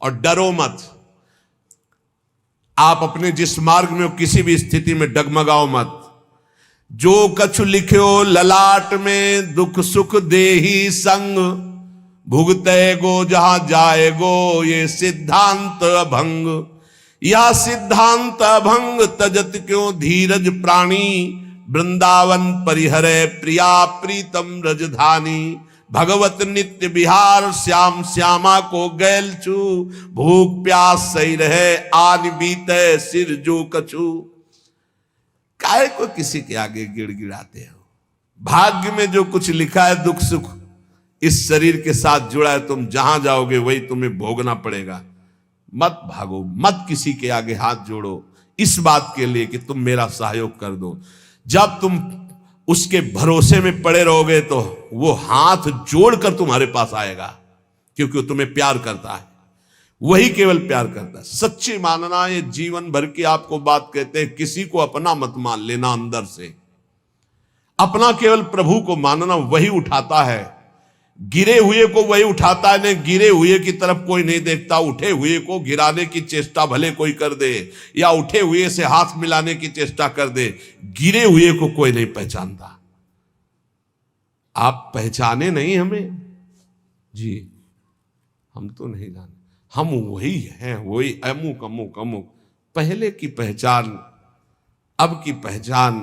और डरो मत। आप अपने जिस मार्ग में हो किसी भी स्थिति में डगमगाओ मत। जो कछु लिख्यो ललाट में दुख सुख देही संग, भुगते गो जहां जाएगो ये सिद्धांत अभंग। यह सिद्धांत अभंग तजत क्यों धीरज प्राणी, वृंदावन परिहरे प्रिया प्रीतम रजधानी। भगवत नित्य विहार श्याम श्यामा को गैल छू, भूख प्यास सही रहे आन बीते सिर जो कछु। काहे को किसी के आगे गिड़गिड़ाते हो? भाग्य में जो कुछ लिखा है दुख सुख इस शरीर के साथ जुड़ा है, तुम जहां जाओगे वही तुम्हें भोगना पड़ेगा। मत भागो, मत किसी के आगे हाथ जोड़ो इस बात के लिए कि तुम मेरा सहयोग कर दो। जब तुम उसके भरोसे में पड़े रहोगे तो वो हाथ जोड़कर तुम्हारे पास आएगा, क्योंकि वो तुम्हें प्यार करता है, वही केवल प्यार करता है। सच्ची मानना, ये जीवन भर की आपको बात कहते हैं, किसी को अपना मत मान लेना। अंदर से अपना केवल प्रभु को मानना, वही उठाता है। गिरे हुए को वही उठाता है, नहीं गिरे हुए की तरफ कोई नहीं देखता। उठे हुए को गिराने की चेष्टा भले कोई कर दे, या उठे हुए से हाथ मिलाने की चेष्टा कर दे, गिरे हुए को कोई नहीं पहचानता। आप पहचाने नहीं हमें जी, हम तो नहीं जाने, हम वही हैं, वही अमुक अमुक अमुक। पहले की पहचान अब की पहचान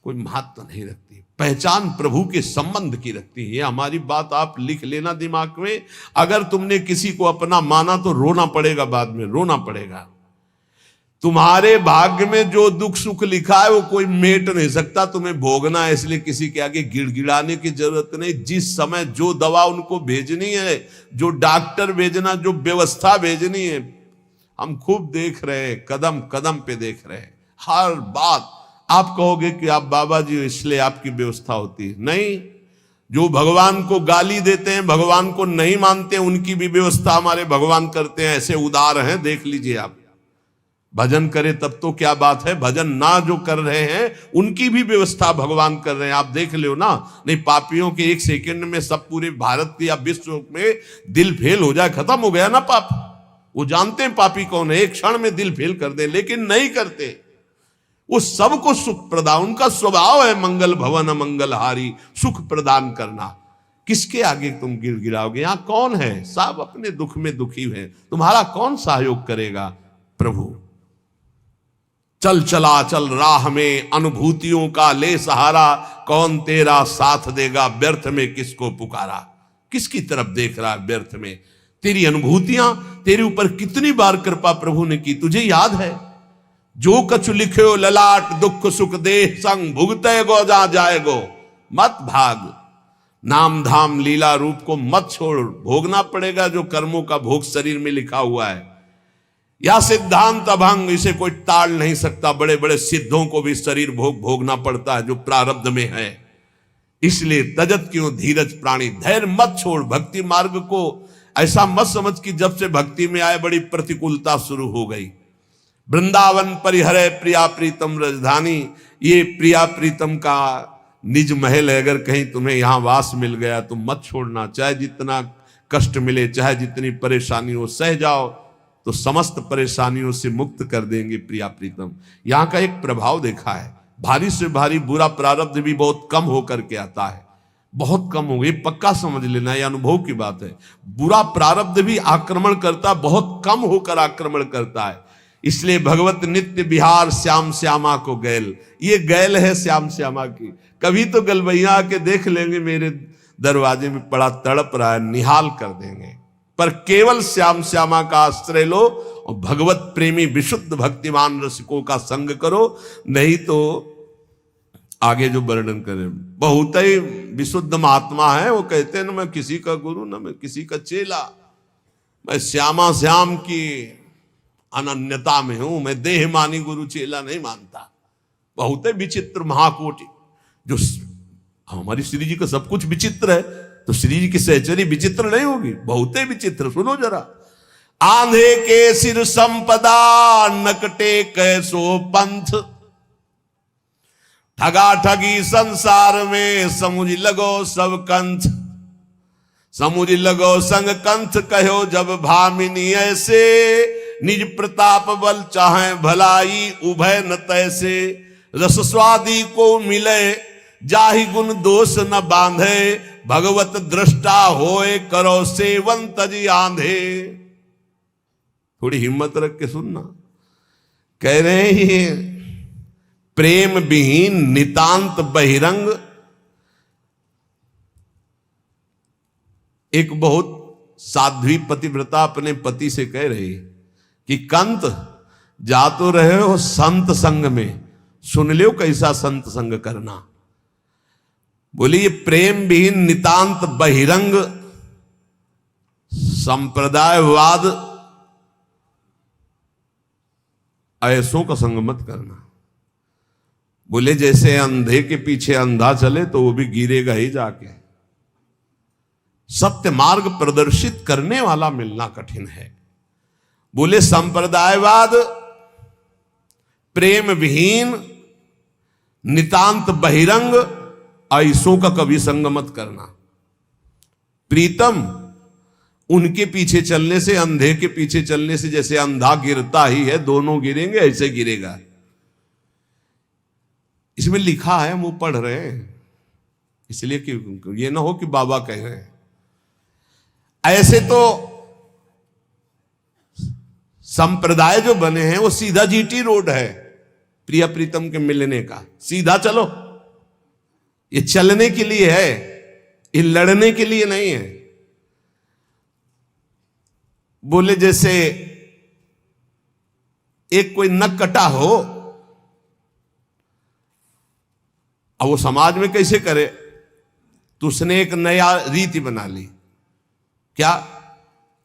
कोई महत्व नहीं रखती। पहचान प्रभु के संबंध की रखती है। हमारी बात आप लिख लेना दिमाग में। अगर तुमने किसी को अपना माना तो रोना पड़ेगा, बाद में रोना पड़ेगा। तुम्हारे भाग्य में जो दुख सुख लिखा है वो कोई मेट नहीं सकता, तुम्हें भोगना है। इसलिए किसी के आगे गिड़गिड़ाने की जरूरत नहीं। जिस समय जो दवा उनको भेजनी है, जो डॉक्टर भेजना, जो व्यवस्था भेजनी है, हम खूब देख रहे हैं, कदम कदम पे देख रहे हैं। हर बात आप कहोगे कि आप बाबा जी इसलिए आपकी व्यवस्था होती है, नहीं। जो भगवान को गाली देते हैं, भगवान को नहीं मानते, उनकी भी व्यवस्था हमारे भगवान करते हैं। ऐसे उदार हैं, देख लीजिए आप। भजन करे तब तो क्या बात है, भजन ना जो कर रहे हैं उनकी भी व्यवस्था भगवान कर रहे हैं। आप देख लो ना। नहीं, पापियों के एक सेकंड में सब पूरे भारत या विश्व में दिल फेल हो जाए, खत्म हो गया ना पाप। वो जानते हैं पापी कौन है, एक क्षण में दिल फेल कर दे, लेकिन नहीं करते। वो सबको सुख प्रदान, उनका स्वभाव है मंगल भवन मंगलहारी, सुख प्रदान करना। किसके आगे तुम गिड़गिड़ाओगे? यहां कौन है? सब अपने दुख में दुखी है, तुम्हारा कौन सहयोग करेगा? प्रभु। चल चला चल राह में अनुभूतियों का ले सहारा, कौन तेरा साथ देगा व्यर्थ में किसको पुकारा। किसकी तरफ देख रहा है व्यर्थ में? तेरी अनुभूतियां, तेरे ऊपर कितनी बार कृपा प्रभु ने की, तुझे याद है? जो कछु लिख्यो ललाट दुख सुख देह संग, भुगते गो जहां जाएगो। मत भाग, नाम धाम लीला रूप को मत छोड़, भोगना पड़ेगा जो कर्मों का भोग शरीर में लिखा हुआ है। या सिद्धांत अभंग, इसे कोई टाल नहीं सकता। बड़े बड़े सिद्धों को भी शरीर भोग भोगना पड़ता है जो प्रारब्ध में है। इसलिए तजत क्यों धीरज प्राणी, धैर्य मत छोड़। भक्ति मार्ग को ऐसा मत समझ कि जब से भक्ति में आए बड़ी प्रतिकूलता शुरू हो गई। वृंदावन परिहरे प्रिया प्रीतम राजधानी, ये प्रिया प्रीतम का निज महल है। अगर कहीं तुम्हें यहां वास मिल गया तो मत छोड़ना। चाहे जितना कष्ट मिले, चाहे जितनी परेशानी हो, सह जाओ तो समस्त परेशानियों से मुक्त कर देंगे प्रिया प्रीतम। यहां का एक प्रभाव देखा है, भारी से भारी बुरा प्रारब्ध भी बहुत कम होकर के आता है, बहुत कम हो। ये पक्का समझ लेना, ये अनुभव की बात है। बुरा प्रारब्ध भी आक्रमण करता, बहुत कम होकर आक्रमण करता है। इसलिए भगवत नित्य विहार श्याम श्यामा को गैल, ये गैल है श्याम श्यामा की। कभी तो गलबैया आके देख लेंगे मेरे दरवाजे में पड़ा तड़प रहा है, निहाल कर देंगे। पर केवल श्याम श्यामा का आश्रय लो और भगवत प्रेमी विशुद्ध भक्तिमान रसिकों का संग करो। नहीं तो आगे जो वर्णन करें, बहुत ही विशुद्ध महात्मा है, वो कहते हैं ना मैं किसी का गुरु ना मैं किसी का चेला, मैं श्यामा श्याम की अनन्यता में हूं, मैं देह मानी गुरु चेला नहीं मानता। बहुत ही विचित्र महाकोटि। जो हमारी श्री जी का सब कुछ विचित्र है, तो श्री जी की सहचरी विचित्र नहीं होगी? बहुत ही विचित्र। सुनो जरा। आंधे के सिर संपदा नकटे कैसो पंथ, ठगा ठगी संसार में समुझ लगो सब कंथ। समुझ लगो संग कंथ कहो जब भामिनी ऐसे, निज प्रताप बल चाहे भलाई उभय न तैसे। रस स्वादी को मिले जाहि गुण दोष न बांधे, भगवत दृष्टा होए करो सेवन तज आंधे। थोड़ी हिम्मत रख के सुनना, कह रहे हैं प्रेम विहीन नितांत बहिरंग। एक बहुत साध्वी पतिव्रता अपने पति से कह रही कि कंत जा तो रहे हो संत संग में, सुन लो कैसा संत संग करना। बोली ये प्रेम विहीन नितांत बहिरंग संप्रदायवाद ऐसों का संग मत करना। बोले जैसे अंधे के पीछे अंधा चले तो वो भी गिरेगा ही जाके। सत्य मार्ग प्रदर्शित करने वाला मिलना कठिन है। बोले संप्रदायवाद, प्रेम विहीन, नितांत बहिरंग, ऐसों का कभी संग मत करना। प्रीतम उनके पीछे चलने से, अंधे के पीछे चलने से जैसे अंधा गिरता ही है, दोनों गिरेंगे ऐसे गिरेगा। इसमें लिखा है, हम वो पढ़ रहे हैं इसलिए कि ये ना हो कि बाबा कह रहे हैं। ऐसे तो संप्रदाय जो बने हैं वो सीधा जीटी रोड है प्रिया प्रीतम के मिलने का। सीधा चलो, ये चलने के लिए है, ये लड़ने के लिए नहीं है। बोले जैसे एक कोई नक कटा हो, अब वो समाज में कैसे करे, तो उसने एक नया रीति बना ली। क्या?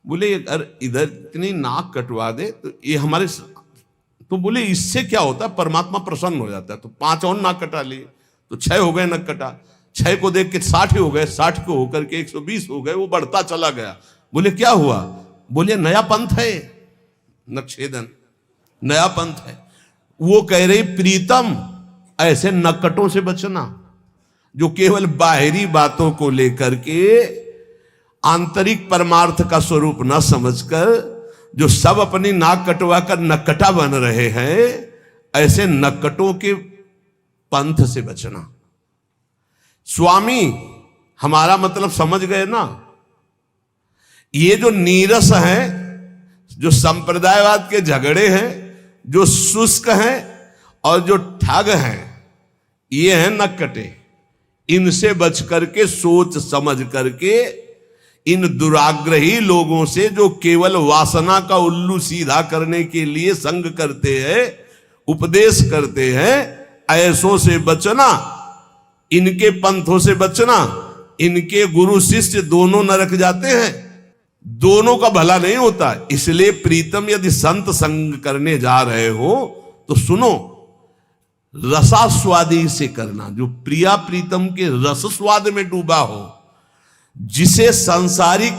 बोले अगर इधर इतनी नाक कटवा दे तो ये हमारे, तो बोले इससे क्या होता है, परमात्मा प्रसन्न हो जाता है। तो 5 और नाक कटा लिए तो 6 हो गए नक कटा। 6 को देख के 60 हो गए, 60 को होकर के 120 हो गए, वो बढ़ता चला गया। बोले क्या हुआ? बोले नया पंथ है, नक्षेदन नया पंथ है। वो कह रही प्रीतम ऐसे नक्कटों से बचना जो केवल बाहरी बातों को लेकर के आंतरिक परमार्थ का स्वरूप न समझकर जो सब अपनी नाक कटवा कर नक्कटा बन रहे हैं, ऐसे नक्कटों के पंथ से बचना। स्वामी हमारा मतलब समझ गए ना। ये जो नीरस हैं, जो संप्रदायवाद के झगड़े हैं, जो शुष्क हैं और जो ठग हैं, ये हैं नक्कटे। इनसे बच करके, सोच समझ करके, इन दुराग्रही लोगों से जो केवल वासना का उल्लू सीधा करने के लिए संग करते हैं, उपदेश करते हैं, ऐसों से बचना। इनके पंथों से बचना। इनके गुरु शिष्य दोनों नरक जाते हैं, दोनों का भला नहीं होता। इसलिए प्रीतम यदि संत संग करने जा रहे हो तो सुनो, रसास्वादी से करना, जो प्रिया प्रीतम के रस स्वाद में डूबा हो, जिसे सांसारिक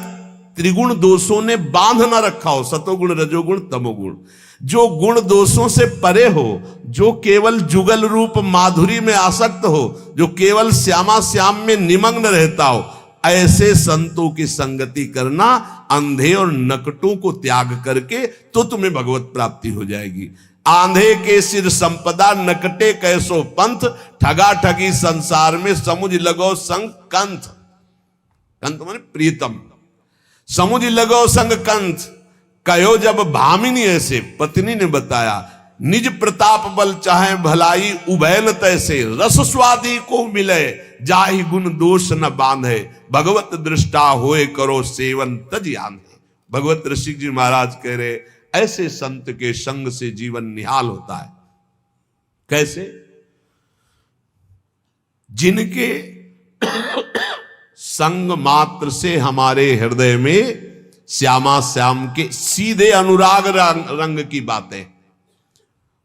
त्रिगुण दोषों ने बांध ना रखा हो, सतोगुण रजोगुण तमोगुण, जो गुण दोषों से परे हो, जो केवल जुगल रूप माधुरी में आसक्त हो, जो केवल श्यामा श्याम में निमग्न रहता हो, ऐसे संतों की संगति करना। अंधे और नकटों को त्याग करके तो तुम्हें भगवत प्राप्ति हो जाएगी। आंधे के सिर संपदा, नकटे कैसो पंथ, ठगा ठगी संसार में समुझ लगो संग कंथ। कंथ माने प्रीतम। समुझ लगो संग कंथ कहो जब भामिनी ऐसे, पत्नी ने बताया, निज प्रताप बल चाहे भलाई उभय न तैसे, रस स्वादी को मिले जाहि गुण दोष न बांधे, भगवत दृष्टा होए करो सेवन तज आंधे। भगवत ऋषि जी महाराज कह रहे ऐसे संत के संग से जीवन निहाल होता है। कैसे? जिनके संग मात्र से हमारे हृदय में श्यामा श्याम के सीधे अनुराग रंग की बातें,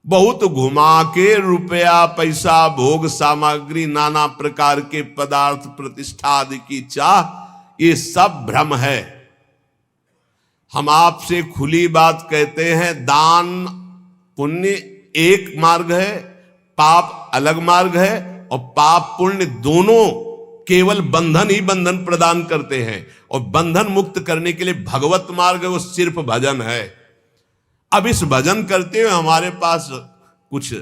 बहुत घुमा के रुपया पैसा भोग सामग्री नाना प्रकार के पदार्थ प्रतिष्ठा आदि की चाह, ये सब भ्रम है। हम आपसे खुली बात कहते हैं, दान पुण्य एक मार्ग है, पाप अलग मार्ग है, और पाप पुण्य दोनों केवल बंधन ही बंधन प्रदान करते हैं, और बंधन मुक्त करने के लिए भगवत मार्ग वो सिर्फ भजन है। अब इस भजन करते हुए हमारे पास कुछ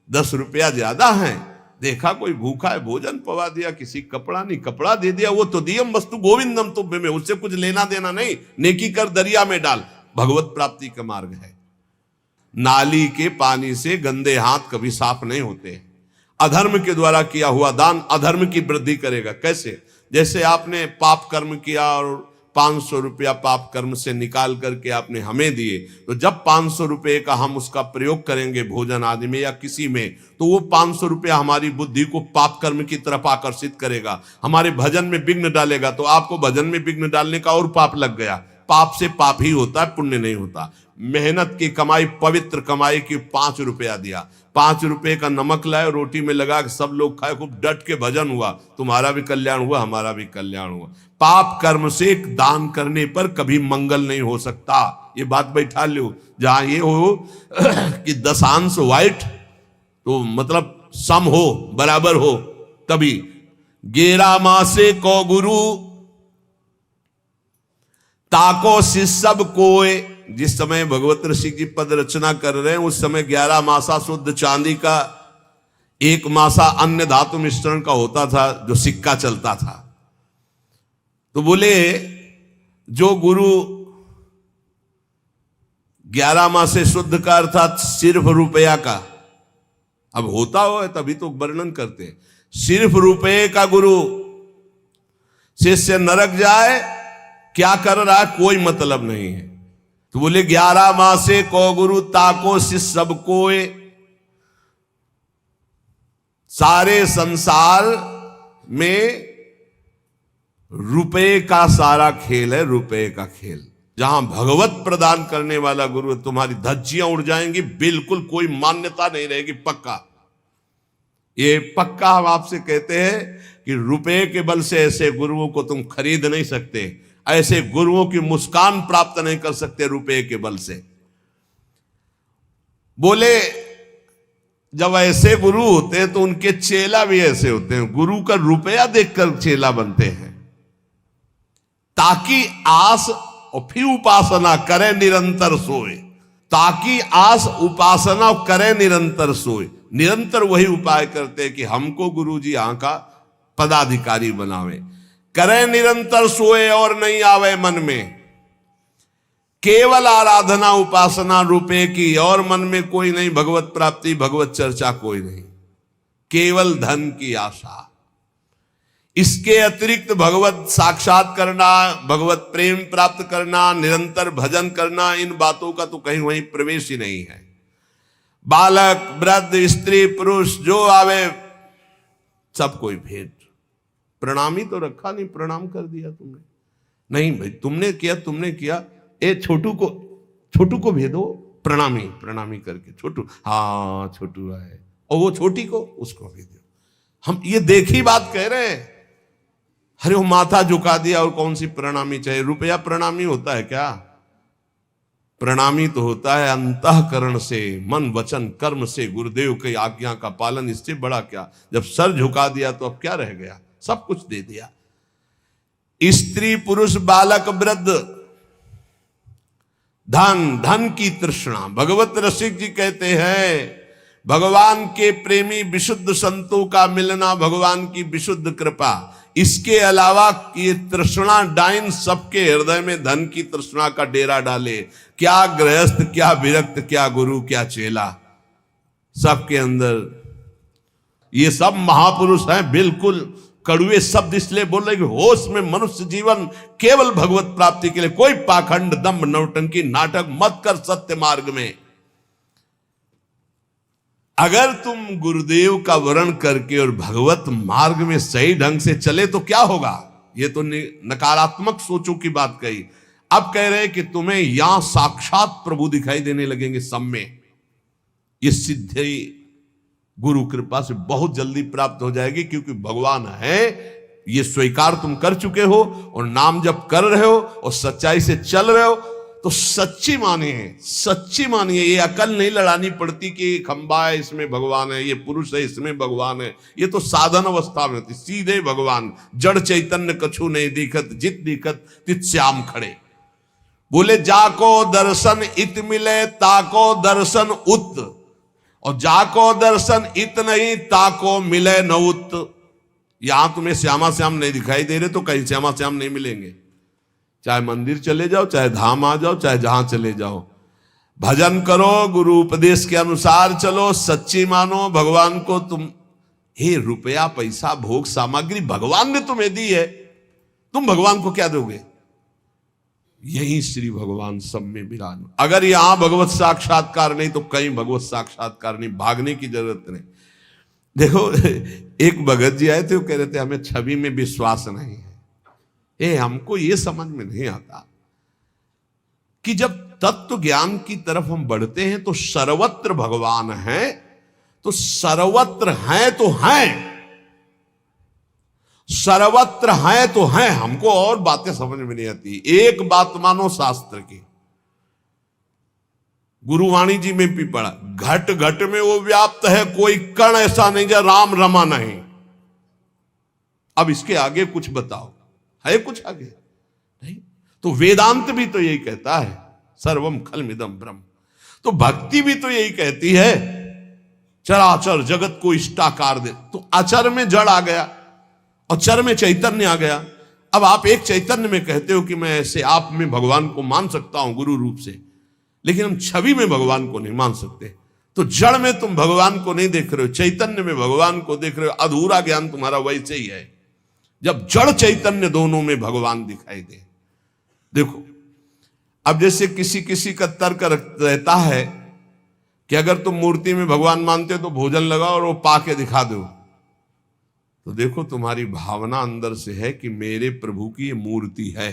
10 रुपया ज्यादा है, देखा कोई भूखा है भोजन पवा दिया, किसी कपड़ा नहीं कपड़ा दे दिया, वो तो दियम वस्तु गोविंदम तुभ्य में, उससे कुछ लेना देना नहीं, नेकी कर दरिया में डाल, भगवत प्राप्ति का मार्ग है। नाली के पानी से गंदे हाथ कभी साफ नहीं होते। अधर्म के द्वारा किया हुआ दान अधर्म की वृद्धि करेगा। कैसे? जैसे आपने पाप कर्म किया और 500 रुपया पाप कर्म से निकाल करके आपने हमें दिए, तो जब 500 रुपये का हम उसका प्रयोग करेंगे भोजन आदि में या किसी में, तो वो 500 रुपया हमारी बुद्धि को पाप कर्म की तरफ आकर्षित करेगा, हमारे भजन में विघ्न डालेगा। तो आपको भजन में विघ्न डालने का और पाप लग गया। पाप से पाप ही होता है, पुण्य नहीं होता। मेहनत की कमाई, पवित्र कमाई की 5 रुपया दिया, 5 रुपये का नमक लाए, रोटी में लगा के सब लोग खाए, खूब डट के भजन हुआ, तुम्हारा भी कल्याण हुआ, हमारा भी कल्याण हुआ। पाप कर्म से दान करने पर कभी मंगल नहीं हो सकता, ये बात बैठा लो। जहां ये हो कि दशांश वाइट तो मतलब सम हो, बराबर हो, तभी 11 मासे को गुरु ताको शिष्य कोय। जिस समय भगवत ऋषि जी पद रचना कर रहे हैं उस समय 11 मासा शुद्ध चांदी का, 1 मासा अन्य धातु मिश्रण का होता था जो सिक्का चलता था। तो बोले जो गुरु 11 मासे शुद्ध का अर्थात सिर्फ रुपया का, अब होता हो तभी तो वर्णन करते हैं, सिर्फ रुपये का गुरु शिष्य नरक जाए, क्या कर रहा है कोई मतलब नहीं है। तो बोले 11 मासे को गुरु ताको शिष्य सब कोय। सारे संसार में रुपए का सारा खेल है, रुपए का खेल। जहां भगवत प्रदान करने वाला गुरु, तुम्हारी धज्जियां उड़ जाएंगी, बिल्कुल कोई मान्यता नहीं रहेगी, पक्का। ये पक्का हम आपसे कहते हैं कि रुपए के बल से ऐसे गुरुओं को तुम खरीद नहीं सकते, ऐसे गुरुओं की मुस्कान प्राप्त नहीं कर सकते रुपए के बल से। बोले जब ऐसे गुरु होते हैं तो उनके चेला भी ऐसे होते हैं, गुरु का रुपया देखकर चेला बनते हैं, ताकि आस और फिर उपासना करे निरंतर सोए। ताकि आस उपासना करे निरंतर सोए, निरंतर वही उपाय करते हैं कि हमको गुरु जी यहां का पदाधिकारी बनावे। करे निरंतर सोए और नहीं आवे मन में, केवल आराधना उपासना रुपए की, और मन में कोई नहीं, भगवत प्राप्ति भगवत चर्चा कोई नहीं, केवल धन की आशा। इसके अतिरिक्त भगवत साक्षात करना, भगवत प्रेम प्राप्त करना, निरंतर भजन करना, इन बातों का तो कहीं वहीं प्रवेश ही नहीं है। बालक वृद्ध स्त्री पुरुष जो आवे सब कोई भेंट। प्रणामी तो रखा नहीं, प्रणाम कर दिया तुमने, नहीं भाई तुमने किया, ए छोटू को भेदो, प्रणामी प्रणामी करके, छोटू हाँ छोटू आए, और वो छोटी को उसको भेदो। हम ये देखी बात कह रहे हैं। अरे वो माथा झुका दिया और कौन सी प्रणामी चाहिए? रुपया प्रणामी होता है क्या? प्रणामी तो होता है अंतःकरण से, मन वचन कर्म से गुरुदेव की आज्ञा का पालन। इससे बड़ा क्या? जब सर झुका दिया तो अब क्या रह गया? सब कुछ दे दिया। स्त्री पुरुष बालक वृद्ध, धन की तृष्णा। भगवत रसिक जी कहते हैं भगवान के प्रेमी विशुद्ध संतों का मिलना भगवान की विशुद्ध कृपा। इसके अलावा ये तृष्णा डाइन सबके हृदय में धन की तृष्णा का डेरा डाले। क्या गृहस्थ, क्या विरक्त, क्या गुरु, क्या चेला, सबके अंदर ये सब महापुरुष हैं। बिल्कुल कड़ुए शब्द इसलिए बोल रहे कि होश में मनुष्य जीवन केवल भगवत प्राप्ति के लिए। कोई पाखंड दंभ नौटंकी नाटक मत कर सत्य मार्ग में। अगर तुम गुरुदेव का वर्ण करके और भगवत मार्ग में सही ढंग से चले तो क्या होगा? ये तो नकारात्मक सोचों की बात कही। अब कह रहे कि तुम्हें यहां साक्षात प्रभु दिखाई देने लगेंगे सब में। ये सिद्धि गुरु कृपा से बहुत जल्दी प्राप्त हो जाएगी, क्योंकि भगवान है ये स्वीकार तुम कर चुके हो और नाम जप कर रहे हो और सच्चाई से चल रहे हो, तो तो सच्ची मानिए। ये अकल नहीं लड़ानी पड़ती कि खंबा है इसमें भगवान है, ये पुरुष है इसमें भगवान है। ये तो साधन अवस्था में होती, सीधे भगवान। जड़ चैतन्य कछु नहीं दिखत, जित दिखत तित श्याम खड़े। बोले जाको दर्शन इत मिले ताको दर्शन उत, और जाको दर्शन इत नहीं ताको मिले न उत। यहां तुम्हें श्यामा श्याम नहीं दिखाई दे रहे तो कहीं श्यामा श्याम नहीं मिलेंगे। चाहे मंदिर चले जाओ, चाहे धाम आ जाओ, चाहे जहां चले जाओ, भजन करो, गुरु उपदेश के अनुसार चलो, सच्ची मानो भगवान को। तुम हे रुपया पैसा भोग सामग्री भगवान ने तुम्हें दी है, तुम भगवान को क्या दोगे? यही श्री भगवान सब में विराज। अगर यहां भगवत साक्षात्कार नहीं तो कहीं भगवत साक्षात्कार नहीं, भागने की जरूरत नहीं। देखो एक भगत जी आए थे, वो कह रहे थे हमें छवि में विश्वास नहीं है। हमको ये समझ में नहीं आता कि जब तत्व ज्ञान की तरफ हम बढ़ते हैं तो सर्वत्र भगवान है, तो सर्वत्र है तो है, सर्वत्र है तो है। हमको और बातें समझ में नहीं आती। एक बात मानो शास्त्र की, गुरुवाणी जी में भी पढ़ा, घट घट में वो व्याप्त है, कोई कण ऐसा नहीं जो राम रमा नहीं। अब इसके आगे कुछ बताओ, है कुछ आगे? नहीं। तो वेदांत भी तो यही कहता है, सर्वम खलमिदम ब्रह्म। तो भक्ति भी तो यही कहती है, चराचर जगत को इष्टाकार दे। तो अचर में जड़ आ गया और चर में चैतन्य आ गया। अब आप एक चैतन्य में कहते हो कि मैं ऐसे आप में भगवान को मान सकता हूं गुरु रूप से, लेकिन हम छवि में भगवान को नहीं मान सकते। तो जड़ में तुम भगवान को नहीं देख रहे हो, चैतन्य में भगवान को देख रहे हो। अधूरा ज्ञान तुम्हारा वैसे ही है, जब जड़ चैतन्य दोनों में भगवान दिखाई दे। देखो अब जैसे किसी का तर्क रहता है कि अगर तुम मूर्ति में भगवान मानते हो तो भोजन लगाओ और वो पा के दिखा दो। तो देखो तुम्हारी भावना अंदर से है कि मेरे प्रभु की ये मूर्ति है,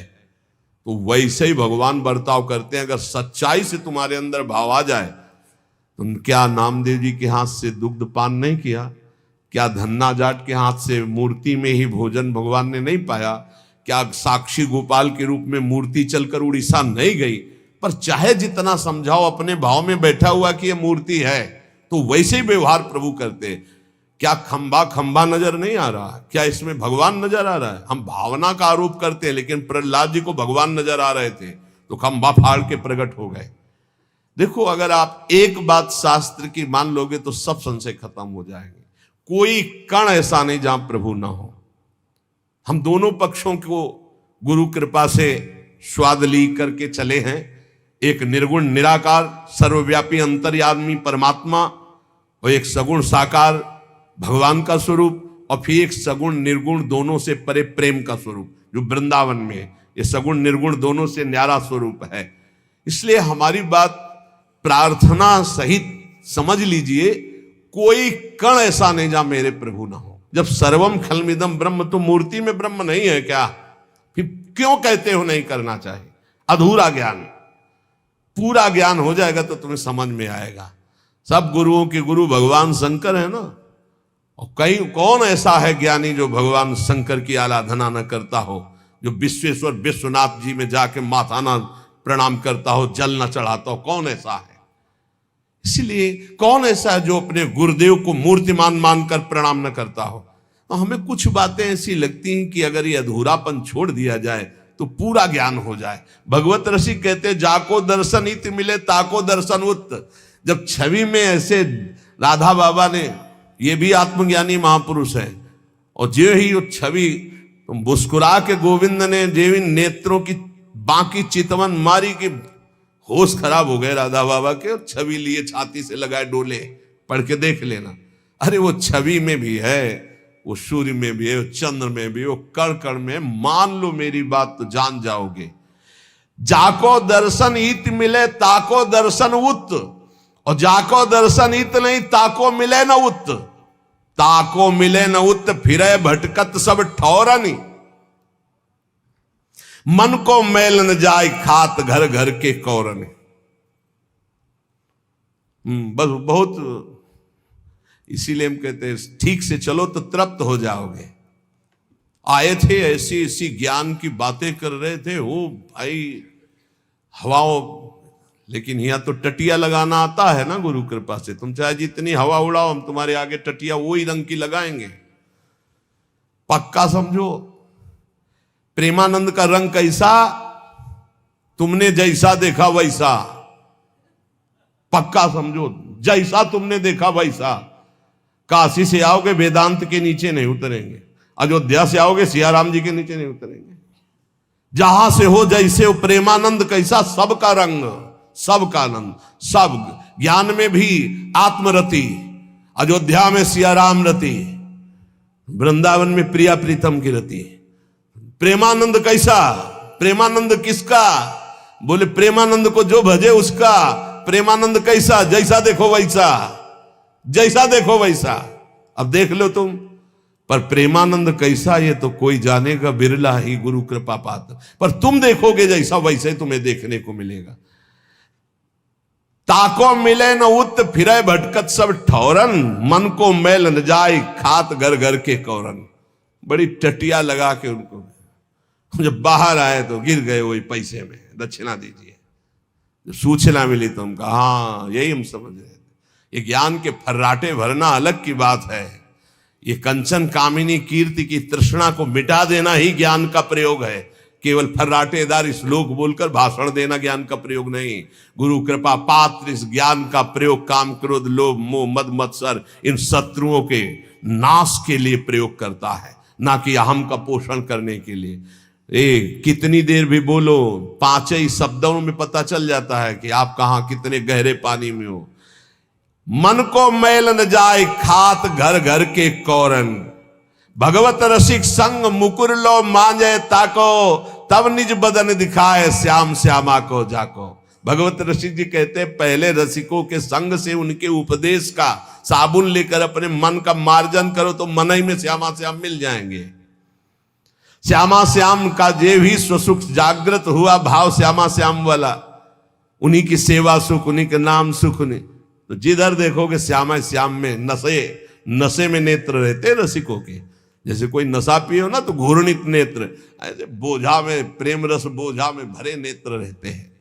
तो वैसे ही भगवान बर्ताव करते हैं। अगर सच्चाई से तुम्हारे अंदर भाव आ जाए, तुम क्या नामदेव जी के हाथ से दुग्ध पान नहीं किया? क्या धन्ना जाट के हाथ से मूर्ति में ही भोजन भगवान ने नहीं पाया? क्या साक्षी गोपाल के रूप में मूर्ति चलकर उड़ीसा नहीं गई? पर चाहे जितना समझाओ, अपने भाव में बैठा हुआ कि ये मूर्ति है, तो वैसे ही व्यवहार प्रभु करते। क्या खंबा नजर नहीं आ रहा? क्या इसमें भगवान नजर आ रहा है? हम भावना का आरोप करते हैं, लेकिन प्रहलाद जी को भगवान नजर आ रहे थे तो खंबा फाड़ के प्रकट हो गए। देखो अगर आप एक बात शास्त्र की मान लोगे तो सब संशय खत्म हो जाएंगे। कोई कण ऐसा नहीं जहां प्रभु ना हो। हम दोनों पक्षों को गुरु कृपा से स्वाद ली करके चले हैं। एक निर्गुण निराकार सर्वव्यापी अंतर्यामी परमात्मा, और एक सगुण साकार भगवान का स्वरूप, और फिर एक सगुण निर्गुण दोनों से परे प्रेम का स्वरूप जो वृंदावन में है। ये सगुण निर्गुण दोनों से न्यारा स्वरूप है। इसलिए हमारी बात प्रार्थना सहित समझ लीजिए, कोई कण ऐसा नहीं जहां मेरे प्रभु ना हो। जब सर्वम खलमिदम ब्रह्म, तो मूर्ति में ब्रह्म नहीं है क्या? फिर क्यों कहते हो नहीं करना चाहिए? अधूरा ज्ञान। पूरा ज्ञान हो जाएगा तो तुम्हें समझ में आएगा। सब गुरुओं के गुरु भगवान शंकर है ना, और कौन ऐसा है ज्ञानी जो भगवान शंकर की आराधना न करता हो, जो विश्वेश्वर विश्वनाथ जी में जाके माथा न प्रणाम करता हो, जल न चढ़ाता हो? कौन ऐसा है? इसलिए कौन ऐसा है जो अपने गुरुदेव को मूर्तिमान मानकर प्रणाम न करता हो? तो हमें कुछ बातें ऐसी लगती हैं कि अगर ये अधूरापन छोड़ दिया जाए तो पूरा ज्ञान हो जाए। भगवत रसिक कहते जाको दर्शन इत मिले ताको दर्शन उत। जब छवि में ऐसे राधा बाबा ने, ये भी आत्मज्ञानी महापुरुष है, और जो ही वो छवि मुस्कुरा के गोविंद ने जेवी नेत्रों की बाकी चितवन मारी कि होश खराब हो गए राधा बाबा के, और छवि लिए छाती से लगाए डोले। पढ़ के देख लेना। अरे वो छवि में भी है, वो सूर्य में भी है, वो चंद्र में भी, वो कण कण में। मान लो मेरी बात तो जान जाओगे। जाको दर्शन इत मिले ताको दर्शन उत, और जाको दर्शन इत नहीं ताको मिले न उत। ताको मिले न उत फिरे भटकत सब ठौरनी। मन को मैल न जाए खात घर घर के कौरने। बस बहुत, इसीलिए हम कहते हैं ठीक से चलो तो तृप्त हो जाओगे। आए थे ऐसी ऐसी ज्ञान की बातें कर रहे थे, ओ भाई हवाओं, लेकिन यहाँ तो टटिया लगाना आता है ना गुरु कृपा से। तुम चाहे जितनी हवा उड़ाओ, हम तुम्हारे आगे टटिया वही रंग की लगाएंगे, पक्का समझो। प्रेमानंद का रंग कैसा, तुमने जैसा देखा वैसा, पक्का समझो, जैसा तुमने देखा वैसा। काशी से आओगे वेदांत के नीचे नहीं उतरेंगे, अयोध्या से आओगे सियाराम जी के नीचे नहीं उतरेंगे। जहां से हो जैसे हो, प्रेमानंद कैसा, सबका रंग, सबका आनंद, सब ज्ञान में भी आत्मरति, अयोध्या में सियाराम रति, वृंदावन में प्रिया प्रीतम की रति। प्रेमानंद कैसा, प्रेमानंद किसका, बोले प्रेमानंद को जो भजे उसका। प्रेमानंद कैसा, जैसा देखो वैसा, जैसा देखो वैसा। अब देख लो तुम, पर प्रेमानंद कैसा ये तो कोई जानेगा, बिरला ही गुरु कृपा पात्र। पर तुम देखोगे जैसा वैसे तुम्हें देखने को मिलेगा। ताको मिले न उत फिरे भटकत सब ठौरन, मन को मैल न जाए खात घर घर के कौरन। बड़ी टटिया लगा के उनको, जब बाहर आए तो गिर गए वही पैसे में, दक्षिणा दीजिए। जब सूचना मिली तो हम कहा हाँ यही हम समझ रहे थे। ये ज्ञान के फर्राटे भरना अलग की बात है, ये कंचन कामिनी कीर्ति की तृष्णा को मिटा देना ही ज्ञान का प्रयोग है। केवल फर्राटेदार श्लोक बोलकर भाषण देना ज्ञान का प्रयोग नहीं। गुरु कृपा पात्र इस ज्ञान का प्रयोग काम क्रोध लोभ मोह मद मत्सर इन शत्रुओं के नाश के लिए प्रयोग करता है, ना कि अहम का पोषण करने के लिए। कितनी देर भी बोलो, 5 ही शब्दों में पता चल जाता है कि आप कहां कितने गहरे पानी में हो। मन को मैल न जाए खात घर घर के कौरन, भगवत रसिक संग मुकुर लो मांजे ताको, तब निज बदन दिखाए श्याम श्यामा को जाको। भगवत रसिक जी कहते हैं पहले रसिकों के संग से, उनके उपदेश का साबुन लेकर अपने मन का मार्जन करो तो मन ही में श्यामा श्याम मिल जाएंगे। श्यामा श्याम का जे भी स्वसुख जागृत हुआ भाव श्यामा श्याम वाला, उन्हीं की सेवा सुख, उन्हीं के नाम सुख। उन्हीं तो जिधर देखोगे श्यामा श्याम में नशे में नेत्र रहते रसिकों के। जैसे कोई नशा पियो ना तो घूर्णित नेत्र, ऐसे बोझा में प्रेम रस बोझा में भरे नेत्र रहते हैं।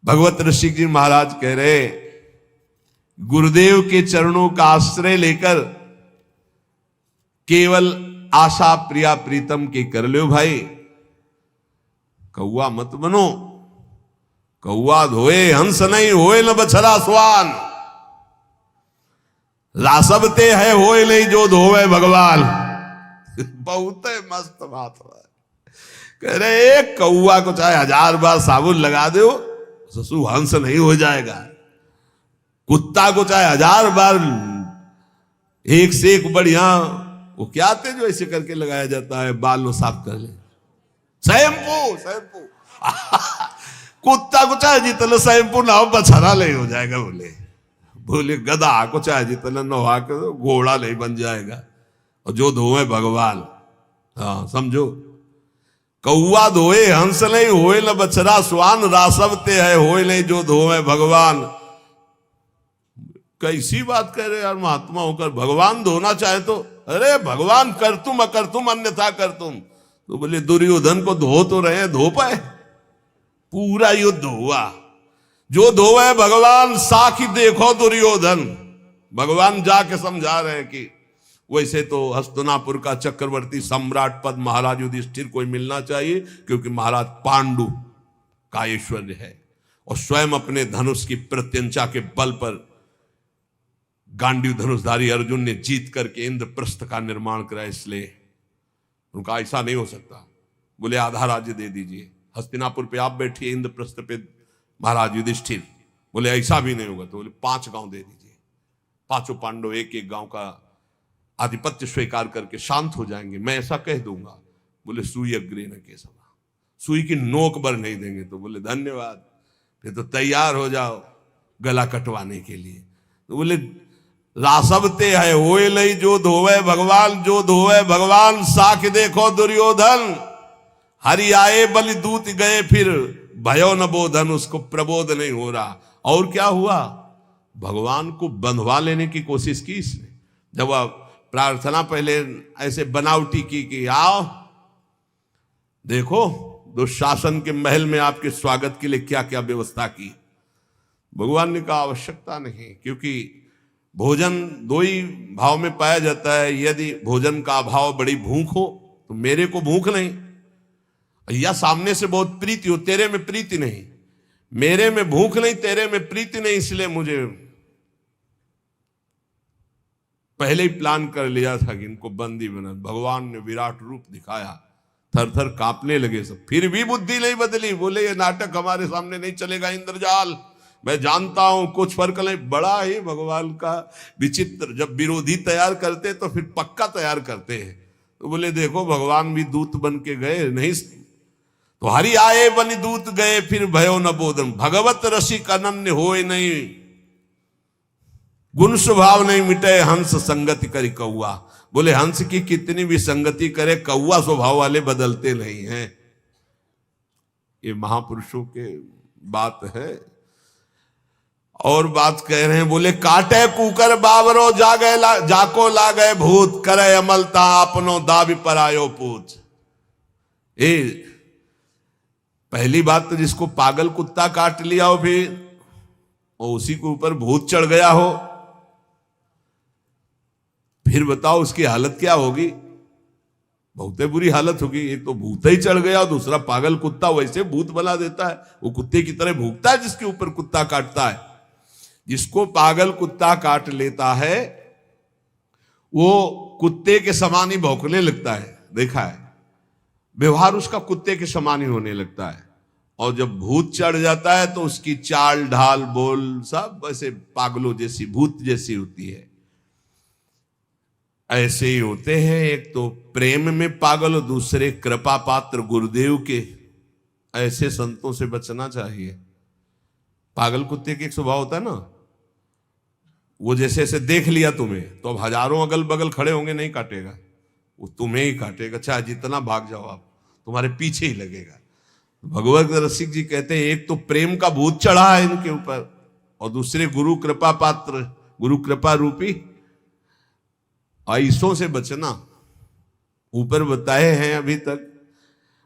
भगवत ऋषिक जी महाराज कह रहे गुरुदेव के चरणों का आश्रय लेकर केवल आशा प्रिया प्रीतम की कर लो भाई। कौआ मत बनो, कौआ धोए हंस नहीं होए न बछड़ा स्वान, रासबते है होए नहीं जो धोवे भगवान। बहुत मस्त बात है। कह रहे एक कौआ को चाहे 1000 बार साबुन लगा दो ससु हंस नहीं हो जाएगा। कुत्ता को चाहे 1000 बार एक से एक बढ़िया, वो क्या आते जो ऐसे करके लगाया जाता है बाल को साफ कर ले, शैम्पू कुत्ता को चाहे जितना शैम्पू ना हो बछड़ा नहीं हो जाएगा। बोले गधा को चाहे जितना नहा के घोड़ा नहीं बन जाएगा। और जो धोए भगवान, हाँ समझो, कौआ धोए हंस नहीं होए न बछड़ा स्वान, रासवते है होए नहीं जो धोए भगवान। कैसी बात कह रहे यार महात्मा होकर, भगवान धोना चाहे तो अरे भगवान कर तुम अकर तुम अन्यथा कर तुम। तो बोले दुर्योधन को धो तो रहे, धो पाए? पूरा युद्ध हुआ, जो धोए भगवान साखी देखो दुर्योधन। भगवान जाके समझा रहे हैं कि वैसे तो हस्तिनापुर का चक्रवर्ती सम्राट पद महाराज युधिष्ठिर को मिलना चाहिए, क्योंकि महाराज पांडु का ऐश्वर्य है और स्वयं अपने धनुष की प्रत्यंचा के बल पर गांडीव धनुषधारी अर्जुन ने जीत करके इंद्रप्रस्थ का निर्माण करा। इसलिए उनका ऐसा नहीं हो सकता। बोले आधा राज्य दे दीजिए, हस्तिनापुर पे आप बैठिए, इंद्रप्रस्थ पे महाराज युधिष्ठिर। बोले ऐसा भी नहीं होगा। तो बोले 5 गांव दे दीजिए, 5 पांडव एक एक गांव का आधिपत्य स्वीकार करके शांत हो जाएंगे, मैं ऐसा कह दूंगा। बोले सुई अग्रे न के सभा, सुई की नोक भर नहीं देंगे। तो बोले धन्यवाद, फिर तो तैयार हो जाओ गला कटवाने के लिए। तो बोले रासबते है होए लई जो धोवे भगवान, जो धोवे भगवान साख देखो दुर्योधन। हरि आए बलि दूत गए फिर भयो न बोधन, उसको प्रबोध नहीं हो रहा। और क्या हुआ, भगवान को बंधवा लेने की कोशिश की इसने। जब वह प्रार्थना पहले ऐसे बनावटी की कि आओ देखो दुशासन के महल में आपके स्वागत के लिए क्या क्या व्यवस्था की। भगवान ने कहा आवश्यकता नहीं, क्योंकि भोजन दो ही भाव में पाया जाता है। यदि भोजन का अभाव बड़ी भूख हो तो मेरे को भूख नहीं, या सामने से बहुत प्रीति हो, तेरे में प्रीति नहीं, मेरे में भूख नहीं, तेरे में प्रीति नहीं, इसलिए मुझे पहले ही प्लान कर लिया था कि इनको बंदी बना। भगवान ने विराट रूप दिखाया, थर थर कांपने लगे सब, फिर भी बुद्धि नहीं बदली। बोले ये नाटक हमारे सामने नहीं चलेगा इंद्रजाल, मैं जानता हूं कुछ फर्क नहीं। बड़ा ही भगवान का विचित्र, जब विरोधी तैयार करते तो फिर पक्का तैयार करते हैं। तो बोले देखो भगवान भी दूत बन के गए नहीं, तो हरि आए बन दूत गए, फिर भयो न बोधन। भगवत रसिक अनन्य होए नहीं, गुण स्वभाव नहीं मिटे, हंस संगति करी कौआ। बोले हंस की कितनी भी संगति करे, कौआ स्वभाव वाले बदलते नहीं हैं। ये महापुरुषों के बात है। और बात कह रहे हैं, बोले काटे कुकर बाबरो जाको ला गए भूत, करे अमलता अपनो दाबी पर आयो पूत। पहली बात तो जिसको पागल कुत्ता काट लिया हो फिर और उसी के ऊपर भूत चढ़ गया हो, फिर बताओ उसकी हालत क्या होगी। बहुत बुरी हालत होगी। एक तो भूत ही चढ़ गया और दूसरा पागल कुत्ता वैसे भूत बना देता है, वो कुत्ते की तरह भूखता है जिसके ऊपर कुत्ता काटता है। जिसको पागल कुत्ता काट लेता है वो कुत्ते के समान ही भौंकने लगता है, देखा है, व्यवहार उसका कुत्ते के समान ही होने लगता है। और जब भूत चढ़ जाता है तो उसकी चाल ढाल बोल सब ऐसे पागलों जैसी, भूत जैसी होती है। ऐसे ही होते हैं, एक तो प्रेम में पागल और दूसरे कृपा पात्र गुरुदेव के। ऐसे संतों से बचना चाहिए। पागल कुत्ते के एक स्वभाव होता है ना, वो जैसे ऐसे देख लिया तुम्हें तो अब हजारों अगल बगल खड़े होंगे, नहीं काटेगा, वो तुम्हें ही काटेगा, चाहे जितना भाग जाओ आप, तुम्हारे पीछे ही लगेगा। भगवत रसिक जी कहते हैं एक तो प्रेम का भूत चढ़ा है इनके ऊपर और दूसरे गुरु कृपा पात्र, गुरु कृपा रूपी ऐसों से बचना ऊपर बताए हैं अभी तक।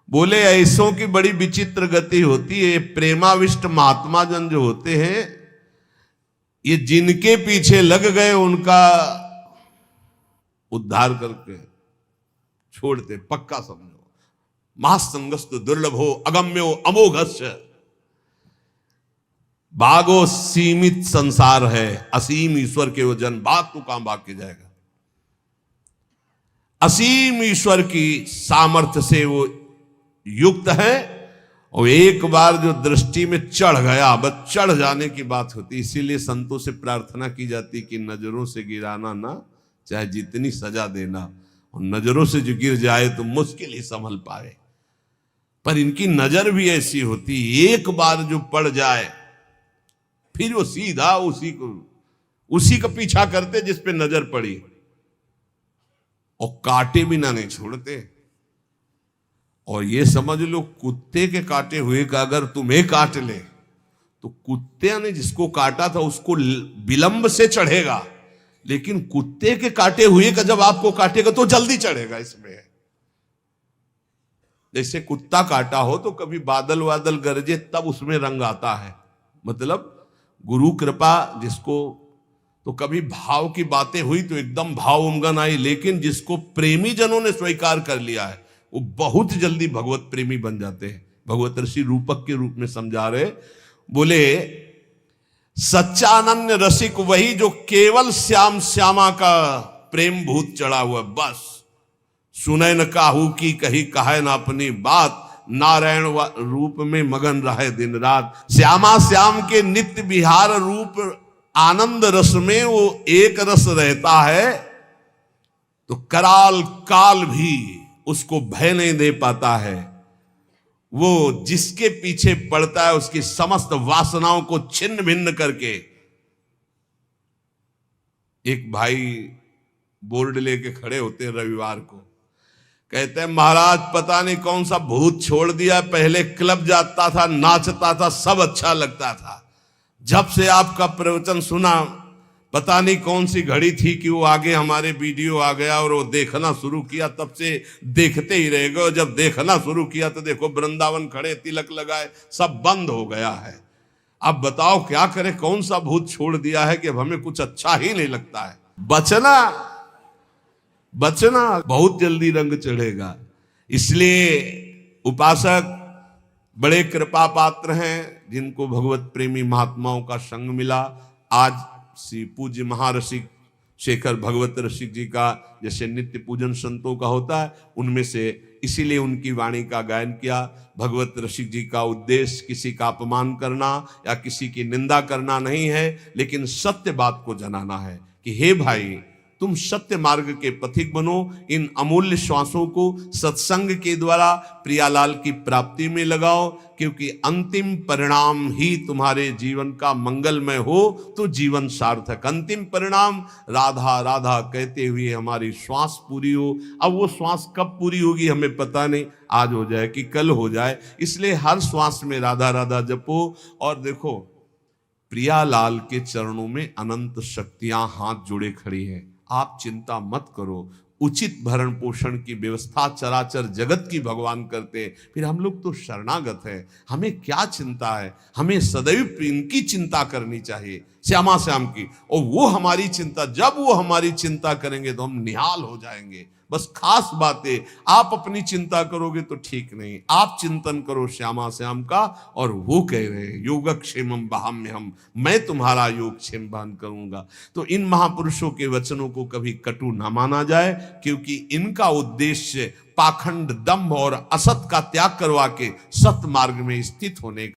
बोले ऐसों की बड़ी विचित्र गति होती है। प्रेमाविष्ट महात्मा जन जो होते हैं, ये जिनके पीछे लग गए उनका उद्धार करके छोड़ते, पक्का समझो। महासंगस्त दुर्लभो अगम्यो अमोघस्य, भागो सीमित संसार है, असीम ईश्वर के वो जन, बात तो कहां भाग के जाएगा। असीम ईश्वर की सामर्थ्य से वो युक्त है और एक बार जो दृष्टि में चढ़ गया, बस चढ़ जाने की बात होती। इसीलिए संतों से प्रार्थना की जाती कि नजरों से गिराना ना, चाहे जितनी सजा देना, और नजरों से जो गिर जाए तो मुश्किल ही संभल पाए। पर इनकी नजर भी ऐसी होती, एक बार जो पड़ जाए फिर वो सीधा उसी का पीछा करते जिस पे नजर पड़ी, और काटे बिना नहीं छोड़ते। और ये समझ लो कुत्ते के काटे हुए का अगर तुम्हें काट ले तो कुत्ते ने जिसको काटा था उसको विलंब से चढ़ेगा, लेकिन कुत्ते के काटे हुए का जब आपको काटेगा तो जल्दी चढ़ेगा। इसमें जैसे कुत्ता काटा हो तो कभी बादल वादल गरजे तब उसमें रंग आता है, मतलब गुरु कृपा जिसको, तो कभी भाव की बातें हुई तो एकदम भाव उमगन आई, लेकिन जिसको प्रेमी जनों ने स्वीकार कर लिया है वो बहुत जल्दी भगवत प्रेमी बन जाते हैं। भगवत ऋषि रूपक के रूप में समझा रहे, बोले सच्चा अनन्य रसिक वही जो केवल श्याम श्यामा का प्रेम भूत चढ़ा हुआ, बस सुने न काहू की कही कहे न अपनी बात, नारायण रूप में मगन रहे दिन रात। श्यामा श्याम के नित्य विहार रूप आनंद रस में वो एक रस रहता है, तो कराल काल भी उसको भय नहीं दे पाता है। वो जिसके पीछे पड़ता है उसकी समस्त वासनाओं को छिन्न भिन्न करके। एक भाई बोर्ड लेके खड़े होते हैं रविवार को, कहते हैं महाराज पता नहीं कौन सा भूत छोड़ दिया, पहले क्लब जाता था, नाचता था, सब अच्छा लगता था, जब से आपका प्रवचन सुना पता नहीं कौन सी घड़ी थी कि वो आगे हमारे वीडियो आ गया और वो देखना शुरू किया, तब से देखते ही रह गए। जब देखना शुरू किया तो देखो वृंदावन खड़े, तिलक लगाए, सब बंद हो गया है। अब बताओ क्या करें, कौन सा भूत छोड़ दिया है कि अब हमें कुछ अच्छा ही नहीं लगता है। बचना बचना बहुत जल्दी रंग चढ़ेगा। इसलिए उपासक बड़े कृपा पात्र हैं, जिनको भगवत प्रेमी महात्माओं का संग मिला। आज श्री पूज्य महाऋषि शेखर भगवत रसिक जी का जैसे नित्य पूजन संतों का होता है, उनमें से इसीलिए उनकी वाणी का गायन किया। भगवत रसिक जी का उद्देश्य किसी का अपमान करना या किसी की निंदा करना नहीं है, लेकिन सत्य बात को जनाना है कि हे भाई, तुम सत्य मार्ग के पथिक बनो। इन अमूल्य श्वासों को सत्संग के द्वारा प्रियालाल की प्राप्ति में लगाओ, क्योंकि अंतिम परिणाम ही तुम्हारे जीवन का मंगलमय हो तो जीवन सार्थक। अंतिम परिणाम राधा राधा कहते हुए हमारी श्वास पूरी हो। अब वो श्वास कब पूरी होगी हमें पता नहीं, आज हो जाए कि कल हो जाए। इसलिए हर श्वास में राधा राधा जपो। और देखो, प्रियालाल के चरणों में अनंत शक्तियां हाथ जोड़े खड़ी हैं। आप चिंता मत करो, उचित भरण पोषण की व्यवस्था चराचर जगत की भगवान करते। फिर हम लोग तो शरणागत है, हमें क्या चिंता है। हमें सदैव इनकी चिंता करनी चाहिए, श्यामा श्याम की। और वो हमारी चिंता, जब वो हमारी चिंता करेंगे तो हम निहाल हो जाएंगे। बस खास बातें, आप अपनी चिंता करोगे तो ठीक नहीं, आप चिंतन करो श्यामा श्याम का। और वो कह रहे हैं योगक्षेमम वहाम्यहम्, मैं तुम्हारा योगक्षेम वहन करूंगा। तो इन महापुरुषों के वचनों को कभी कटु ना माना जाए, क्योंकि इनका उद्देश्य पाखंड, दंभ और असत का त्याग करवा के सत मार्ग में स्थित होने